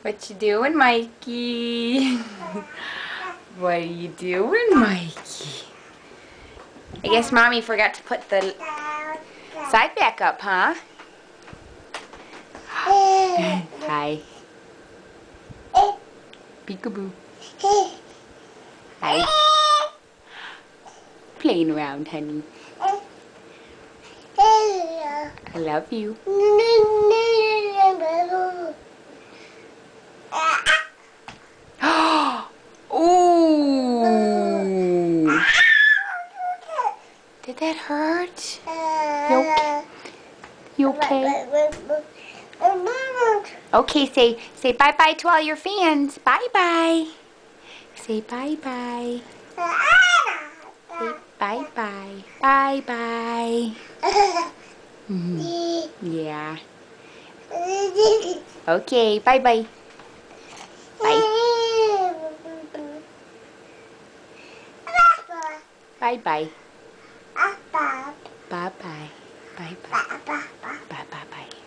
What you doing, Mikey? What are you doing, Mikey? I guess Mommy forgot to put the side back up, huh? Hi. Peekaboo. Hi. Playing around, honey. I love you. Ooh. Did that hurt? You okay? Okay, say bye-bye to all your fans. Bye-bye. Say bye-bye. Say bye-bye. Bye-bye. Yeah. Okay, bye-bye. Bye. Bye-bye. Bye-bye. Bye-bye. Bye-bye-bye.